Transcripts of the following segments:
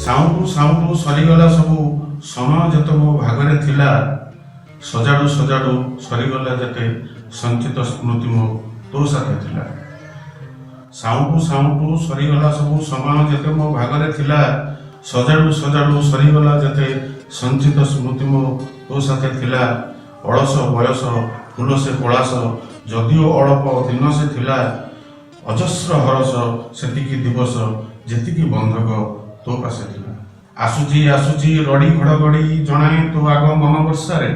Sound sound ସରିଗଲା ସବୁ ସମୟ ଯେତେ ମୋ ଭାଗରେ ଥିଲା ସଜାଡୁ ସଜାଡୁ ସରିଗଲା ଯେତେ ସଞ୍ଚିତ ସ୍ମୃତି ମୋ ତୋ ସାଥେ ଥିଲା। ସାଉଣ୍ଡୁ ସାଉଣ୍ଡୁ ସରିଗଲା ସବୁ ସମୟ ଯେତେ ମୋ ଭାଗରେ ଥିଲା ସଜାଡୁ ସଜାଡୁ ସରିଗଲା ଯେତେ ସଞ୍ଚିତ ସ୍ମୃତି ମୋ ତୋ ସାଥେ ଥିଲା। ଅଳସ ବୟସ ଫୁଲ ସେ ପଳାସ ଯଦିଓ ଅଳପ ଦିନ ସେ ଥିଲା ଅଜସ୍ର ହରସ ସେତିକି ଦିବସ ଯେତିକି ବନ୍ଧକ ତୋ ପାଶେ ଥିଲା। ଆସୁଛି ଆସୁଛି ରଡ଼ି ଘଡ଼ଘଡ଼ି ଜଣାଏ ତୋ ଆଗ ମନ ବର୍ଷାରେ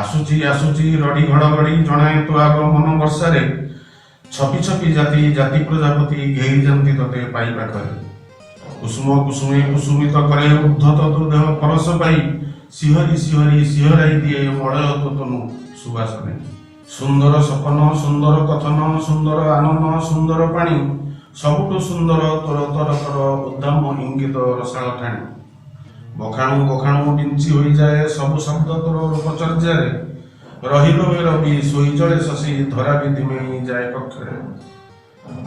ଆସୁଛି ଆସୁଛି ରଡ଼ି ଘଡ଼ଘଡ଼ି ଜଣାଏ ତୋ ଆଗ ମନ ବର୍ଷାରେ ଛପି ଛପି ଜାତି ଜାତି ପ୍ରଜାପତି ଘେରି ଯାନ୍ତି ତତେ ପାଇ ପାଖରେ। କୁସୁମ କୁସୁମେ କୁସୁମିତ କରେ ଉଦ୍ଧତ ତୋ ଦେହ ପରଶ ପାଇ ଶିହରି ଶିହରି ଶିହରାଇ ଦିଏ ମଳୟ ତୋ ତନୁ ସୁବାସରେ। ସୁନ୍ଦର ସପନ ସୁନ୍ଦର କଥନ ସୁନ୍ଦର ଆନନ ସୁନ୍ଦର ପାଣି ସବୁଠୁ ସୁନ୍ଦର ତୋର ତର ତର ଉଦ୍ଦାମ ଇଙ୍ଗିତ ରସାଳ ଠାଣି। ବଖାଣୁ ବଖାଣୁ ବିଞ୍ଚି ହୋଇଯାଏ ସବୁ ଶବ୍ଦ ତୋର ରୂପଚର୍ଯ୍ୟାରେ ରହିଲ ରବି ଶୋଇ ଜଳେ ଶଶୀ ଧରା ବି ଦିମେଇ ଯାଏ କକ୍ଷରେ।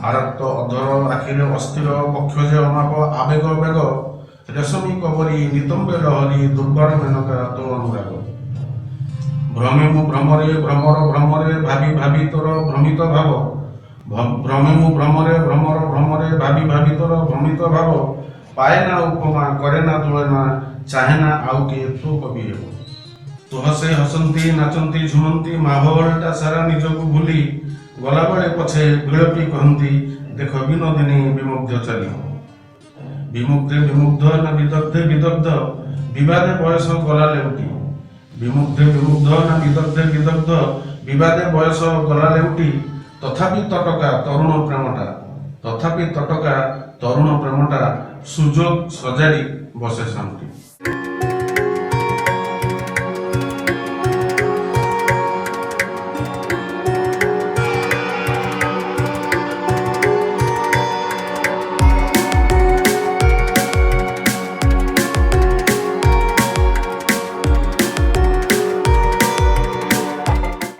ଆରକ୍ତ ଅଧର ଆଖିରେ ଅସ୍ଥିର ବକ୍ଷ ଯେ ଅମାପ ଆବେଗ ବେଗ ରେଶମୀ କବରୀ ନିତମ୍ବେ ଲହରୀ ଦୁର୍ବଳ ମେନକା ତୋ ଅନୁରାଗ। ଭ୍ରମେ ମୁଁ ଭ୍ରମରେ ଭ୍ରମର ଭ୍ରମରେ ଭାବି ଭାବି ତୋର ଭ୍ରମିତ ଭାବ ଭ୍ରମେ ମୁଁ ଭ୍ରମରେ ଭ୍ରମର ଭ୍ରମରେ ଭାବି ଭାବି ତୋର ଭ୍ରମିତ ଭାବ ପାଏ ନା ଉପମା କରେ ନା ତୁଳନା ଚାହେଁ ନା ଆଉ କିଏ ତୋ କବି ହେବ। ତୁ ହସେ ହସନ୍ତି ନାଚନ୍ତି ଝୁମନ୍ତି ମାହୋଲଟା ସାରା ନିଜକୁ ଭୁଲି ଗଲାବେଳେ ପଛେ ବିଳପି କହନ୍ତି ଦେଖ ବିନୋଦିନୀ ବିମୁଗ୍ଧ ଚାଲି। ବିମୁଗ୍ଧେ ବିମୁଗ୍ଧ ନା ବିଦଗ୍ଧେ ବିଦଗ୍ଧ ବିବାଦେ ବୟସ ଗଲା ଲେଉଟି। ବିମୁଗ୍ଧେ ବିମୁଗ୍ଧ ନା ବିଦଗ୍ଧେ ବିଦଗ୍ଧ ବିବାଦେ ବୟସ ଗଲା ଲେଉଟି। ତଥାପି ତଟକା ତରୁଣ ପ୍ରେମଟା ତଥାପି ତଟକା ତରୁଣ ପ୍ରେମଟା ସୁଯୋଗ ସଜାଡ଼ି ବସେ ଶାନ୍ତି।